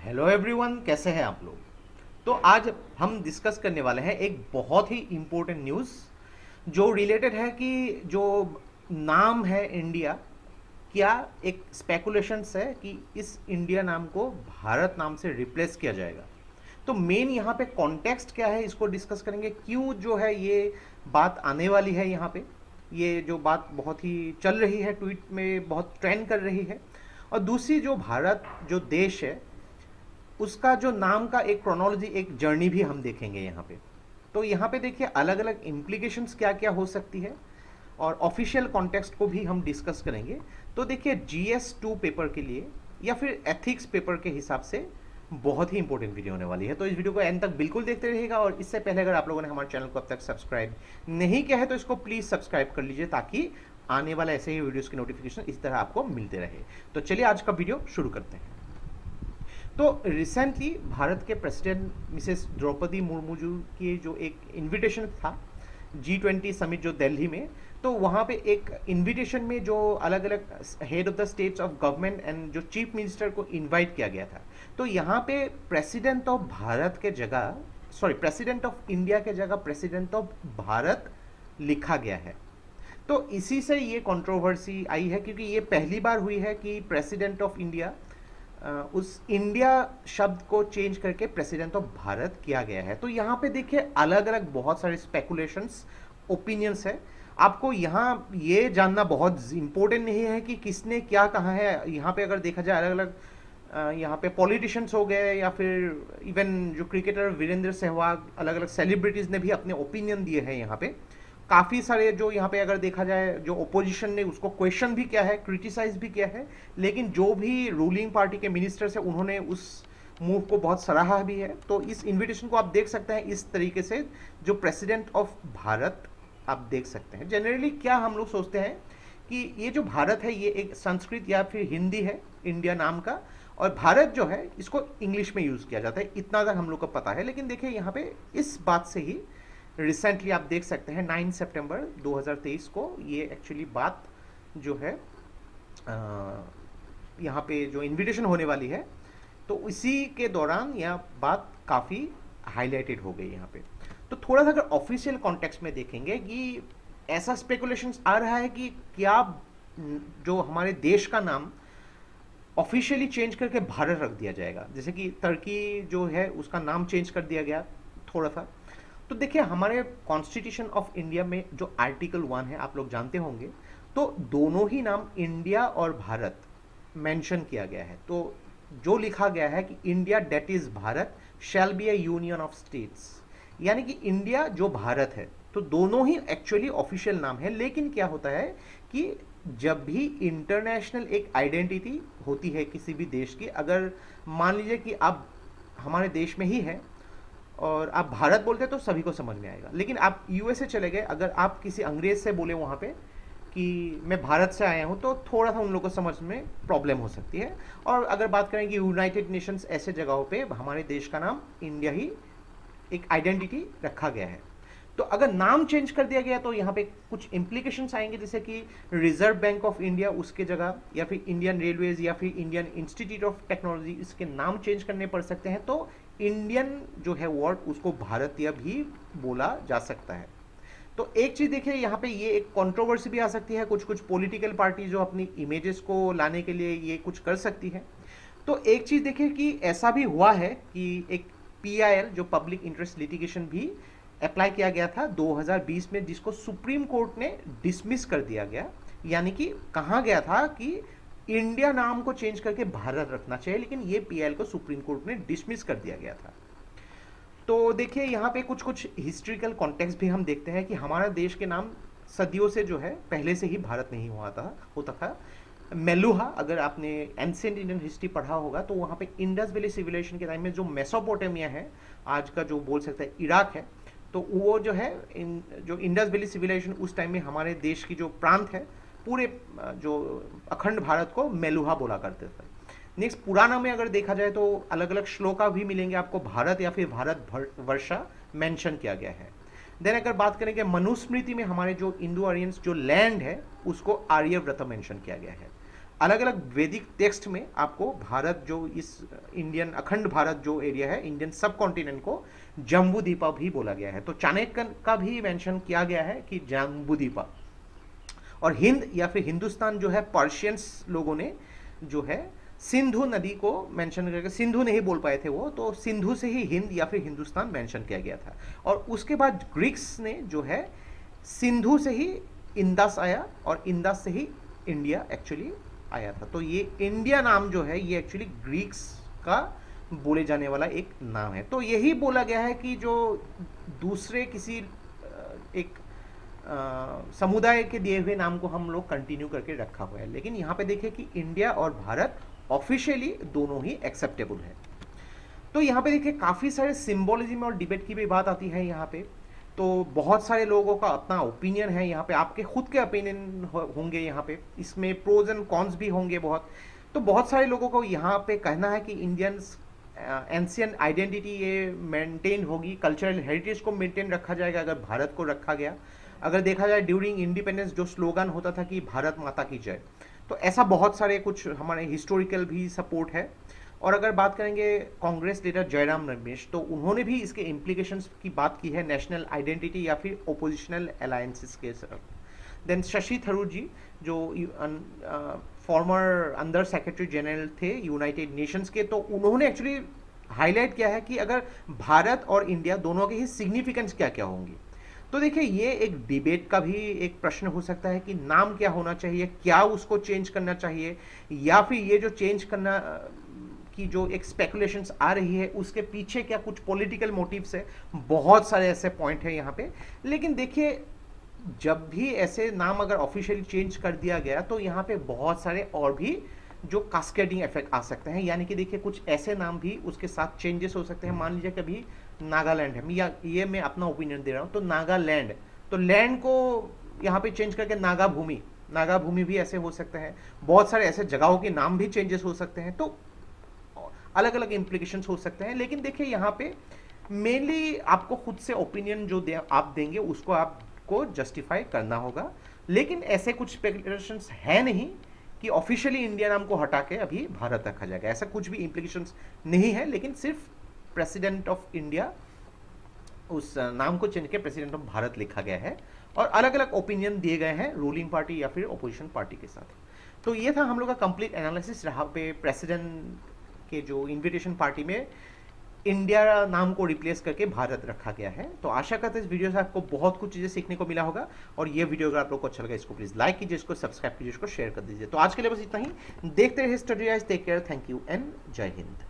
Hello everyone, कैसे हैं आप लोग। तो आज हम डिस्कस करने वाले हैं एक बहुत ही इम्पोर्टेंट न्यूज़ जो रिलेटेड है कि जो नाम है इंडिया, क्या एक स्पेकुलेशंस है कि इस इंडिया नाम को भारत नाम से रिप्लेस किया जाएगा। तो मेन यहाँ पे कॉन्टेक्स्ट क्या है इसको डिस्कस करेंगे, क्यों जो है ये बात आने वाली है यहाँ पे। ये जो बात बहुत ही चल रही है, ट्वीट में बहुत ट्रेंड कर रही है। और दूसरी जो भारत जो देश है उसका जो नाम का एक क्रोनोलॉजी, एक जर्नी भी हम देखेंगे यहाँ पे। तो यहाँ पे देखिए अलग अलग इम्प्लीकेशंस क्या क्या हो सकती है और ऑफिशियल कॉन्टेक्स्ट को भी हम डिस्कस करेंगे। तो देखिए GS2 पेपर के लिए या फिर एथिक्स पेपर के हिसाब से बहुत ही इंपॉर्टेंट वीडियो होने वाली है। तो इस वीडियो को एंड तक बिल्कुल देखते रहिएगा। और इससे पहले अगर आप लोगों ने हमारे चैनल को अब तक सब्सक्राइब नहीं किया है तो इसको प्लीज़ सब्सक्राइब कर लीजिए, ताकि आने वाले ऐसे ही वीडियोस की नोटिफिकेशन इस तरह आपको मिलते रहे। तो चलिए आज का वीडियो शुरू करते हैं। तो रिसेंटली भारत के प्रेसिडेंट मिसेस द्रौपदी मुर्मू जी की जो एक इनविटेशन था G20 समिट जो दिल्ली में, तो वहाँ पे एक इनविटेशन में जो अलग अलग head of the states of government and जो चीफ मिनिस्टर को इनवाइट किया गया था। तो यहाँ पे प्रेसिडेंट ऑफ भारत के जगह, सॉरी, प्रेसिडेंट ऑफ इंडिया के जगह प्रेसिडेंट ऑफ भारत लिखा गया है। तो इसी से ये कंट्रोवर्सी आई है, क्योंकि ये पहली बार हुई है कि प्रेसिडेंट ऑफ इंडिया उस इंडिया शब्द को चेंज करके प्रेसिडेंट ऑफ भारत किया गया है। तो यहाँ पे देखिए अलग अलग बहुत सारे स्पेकुलेशंस, ओपिनियंस है। आपको यहाँ ये जानना बहुत इम्पोर्टेंट नहीं है कि किसने क्या कहा है। यहाँ पे अगर देखा जाए अलग अलग यहाँ पे पॉलिटिशियंस हो गए या फिर इवन जो क्रिकेटर वीरेंद्र सहवाग, अलग अलग सेलिब्रिटीज़ ने भी अपने ओपिनियन दिए हैं यहाँ पे। काफ़ी सारे जो यहाँ पे अगर देखा जाए जो ओपोजिशन ने उसको क्वेश्चन भी किया है, क्रिटिसाइज भी किया है, लेकिन जो भी रूलिंग पार्टी के मिनिस्टर्स है उन्होंने उस मूव को बहुत सराहा भी है। तो इस इनविटेशन को आप देख सकते हैं इस तरीके से, जो प्रेसिडेंट ऑफ भारत आप देख सकते हैं। जनरली क्या हम लोग सोचते हैं कि ये जो भारत है ये एक संस्कृत या फिर हिंदी है इंडिया नाम का, और भारत जो है इसको इंग्लिश में यूज़ किया जाता है, इतना तक हम लोग को पता है। लेकिन देखिए यहाँ पे इस बात से ही रिसेंटली आप देख सकते हैं 9 सितंबर 2023 को ये एक्चुअली बात जो है यहाँ पे जो इनविटेशन होने वाली है, तो इसी के दौरान यह बात काफ़ी हाईलाइटेड हो गई यहाँ पे। तो थोड़ा सा अगर ऑफिशियल कॉन्टेक्स्ट में देखेंगे कि ऐसा स्पेकुलेशंस आ रहा है कि क्या जो हमारे देश का नाम ऑफिशियली चेंज करके भारत रख दिया जाएगा, जैसे कि तुर्की जो है उसका नाम चेंज कर दिया गया थोड़ा सा। तो देखिए हमारे कॉन्स्टिट्यूशन ऑफ इंडिया में जो आर्टिकल 1 है आप लोग जानते होंगे, तो दोनों ही नाम इंडिया और भारत मेंशन किया गया है। तो जो लिखा गया है कि India that is Bharat shall be a union of states, यानी कि इंडिया जो भारत है, तो दोनों ही एक्चुअली ऑफिशियल नाम है। लेकिन क्या होता है कि जब भी इंटरनेशनल एक आइडेंटिटी होती है किसी भी देश की, अगर मान लीजिए कि आप हमारे देश में ही है और आप भारत बोलते हैं तो सभी को समझ में आएगा, लेकिन आप USA चले गए, अगर आप किसी अंग्रेज से बोले वहाँ पे कि मैं भारत से आया हूँ, तो थोड़ा सा उन लोगों को समझ में प्रॉब्लम हो सकती है। और अगर बात करें कि यूनाइटेड नेशंस ऐसे जगहों पे हमारे देश का नाम इंडिया ही एक आइडेंटिटी रखा गया है। तो अगर नाम चेंज कर दिया गया तो यहाँ पे कुछ इम्प्लीकेशंस आएंगे, जैसे कि रिजर्व बैंक ऑफ इंडिया उसके जगह, या फिर इंडियन रेलवेज या फिर इंडियन इंस्टीट्यूट ऑफ टेक्नोलॉजी, इसके नाम चेंज करने पड़ सकते हैं। तो इंडियन जो है वर्ड उसको भारतीय भी बोला जा सकता है। तो एक चीज़ देखिए यहाँ पे ये एक कंट्रोवर्सी भी आ सकती है, कुछ कुछ पॉलिटिकल पार्टी जो अपनी इमेजेस को लाने के लिए ये कुछ कर सकती है। तो एक चीज़ देखिए कि ऐसा भी हुआ है कि एक PIL जो पब्लिक इंटरेस्ट लिटिगेशन भी अप्लाई किया गया था 2020 में, जिसको सुप्रीम कोर्ट ने डिसमिस कर दिया गया। यानी कि कहा गया था कि इंडिया नाम को चेंज करके भारत रखना चाहिए, लेकिन ये PIL को सुप्रीम कोर्ट ने डिसमिस कर दिया गया था। तो देखिए यहाँ पे कुछ कुछ हिस्ट्रिकल कॉन्टेक्स्ट भी हम देखते हैं कि हमारा देश के नाम सदियों से जो है पहले से ही भारत नहीं होता था। मेलुहा, अगर आपने एंशिएंट इंडियन हिस्ट्री पढ़ा होगा तो वहाँ पे इंडस वैली सिविलाइजेशन के टाइम में जो मेसोपोटामिया है, आज का जो बोल सकते हैं इराक है, तो वो जो है जो इंडस वैली सिविलाइजेशन उस टाइम में हमारे देश की जो प्रांत है, पूरे जो अखंड भारत को मेलुहा बोला करते थे। नेक्स्ट पुराना में अगर देखा जाए तो अलग अलग श्लोका भी मिलेंगे आपको, भारत या फिर भारत वर्षा मेंशन किया गया है। देन अगर बात करें कि मनुस्मृति में हमारे जो इंडो आर्यंस जो लैंड है उसको आर्यव्रत मेंशन किया गया है। अलग अलग वैदिक टेक्स्ट में आपको भारत जो इस इंडियन अखंड भारत जो एरिया है इंडियन सब कॉन्टिनेंट को जम्बूद्वीपा भी बोला गया है। तो चाणक्य का भी मेंशन किया गया है कि जम्बूद्वीपा। और हिंद या फिर हिंदुस्तान जो है पर्शियंस लोगों ने जो है सिंधु नदी को मेंशन करके, सिंधु नहीं बोल पाए थे वो, तो सिंधु से ही हिंद या फिर हिंदुस्तान मेंशन किया गया था। और उसके बाद ग्रीक्स ने जो है सिंधु से ही इंदस आया और इंदस से ही इंडिया एक्चुअली आया था। तो ये इंडिया नाम जो है ये एक्चुअली ग्रीक्स का बोले जाने वाला एक नाम है। तो यही बोला गया है कि जो दूसरे किसी एक समुदाय के दिए हुए नाम को हम लोग कंटिन्यू करके रखा हुआ है, लेकिन यहाँ पे देखिए कि इंडिया और भारत ऑफिशियली दोनों ही एक्सेप्टेबल है। तो यहाँ पे देखिए काफ़ी सारे सिंबोलिज्म और डिबेट की भी बात आती है यहाँ पे। तो बहुत सारे लोगों का अपना ओपिनियन है यहाँ पे, आपके खुद के ओपिनियन होंगे यहाँ पे, इसमें प्रोज एंड कॉन्स भी होंगे बहुत। तो बहुत सारे लोगों को यहाँ पे कहना है कि इंडियंस एंशियंट आइडेंटिटी ये मेंटेन होगी, कल्चरल हेरिटेज को मेंटेन रखा जाएगा अगर भारत को रखा गया। अगर देखा जाए ड्यूरिंग इंडिपेंडेंस जो स्लोगन होता था कि भारत माता की जय, तो ऐसा बहुत सारे कुछ हमारे हिस्टोरिकल भी सपोर्ट है। और अगर बात करेंगे कांग्रेस लीडर जयराम रमेश, तो उन्होंने भी इसके इम्प्लीकेशंस की बात की है नेशनल आइडेंटिटी या फिर ओपोजिशनल अलायंसेस के साथ। देन शशि थरूर जी जो फॉर्मर अंडर सेक्रेटरी जनरल थे यूनाइटेड नेशंस के, तो उन्होंने एक्चुअली हाईलाइट किया है कि अगर भारत और इंडिया दोनों के ही सिग्निफिकेंस क्या क्या होंगी। तो देखिए ये एक डिबेट का भी एक प्रश्न हो सकता है कि नाम क्या होना चाहिए, क्या उसको चेंज करना चाहिए, या फिर ये जो चेंज करना की जो एक स्पेकुलेशंस आ रही है उसके पीछे क्या कुछ पॉलिटिकल मोटिव्स है। बहुत सारे ऐसे पॉइंट है यहाँ पे। लेकिन देखिए जब भी ऐसे नाम अगर ऑफिशियली चेंज कर दिया गया तो यहाँ पे बहुत सारे और भी जो कास्केडिंग इफेक्ट आ सकते हैं, यानी कि देखिए कुछ ऐसे नाम भी उसके साथ चेंजेस हो सकते हैं। मान लीजिए कभी नागालैंड है, या ये मैं अपना ओपिनियन दे रहा हूँ, तो नागालैंड, तो लैंड को यहाँ पे चेंज करके नागा भूमि, नागा भूमि भी ऐसे हो सकते हैं। बहुत सारे ऐसे जगहों के नाम भी चेंजेस हो सकते हैं, तो अलग अलग इम्प्लीकेशंस हो सकते हैं। लेकिन देखिए यहाँ पे मेनली आपको खुद से ओपिनियन जो आप देंगे उसको आपको जस्टिफाई करना होगा। लेकिन ऐसे कुछ स्पेकुलेशंस है नहीं कि ऑफिशियली इंडिया नाम को हटा के अभी भारत रखा जाएगा, ऐसा कुछ भी इम्प्लीकेशंस नहीं है। लेकिन सिर्फ प्रेसिडेंट ऑफ इंडिया उस नाम को चेंज के प्रेसिडेंट ऑफ भारत लिखा गया है, और अलग अलग ओपिनियन दिए गए हैं रूलिंग पार्टी या फिर ओपोजिशन पार्टी के साथ। तो ये था हम लोग का कंप्लीट एनालिसिस रहा पे प्रेसिडेंट के जो इन्विटेशन पार्टी में इंडिया नाम को रिप्लेस करके भारत रखा गया है। तो आशा करते हैं इस वीडियो से आपको बहुत कुछ चीज़ें सीखने को मिला होगा। और ये वीडियो अगर आप लोग को अच्छा लगा इसको प्लीज़ लाइक कीजिए, इसको सब्सक्राइब कीजिए, इसको शेयर कर दीजिए। तो आज के लिए बस इतना ही। देखते रहिए study guys, take care, thank you and जय हिंद।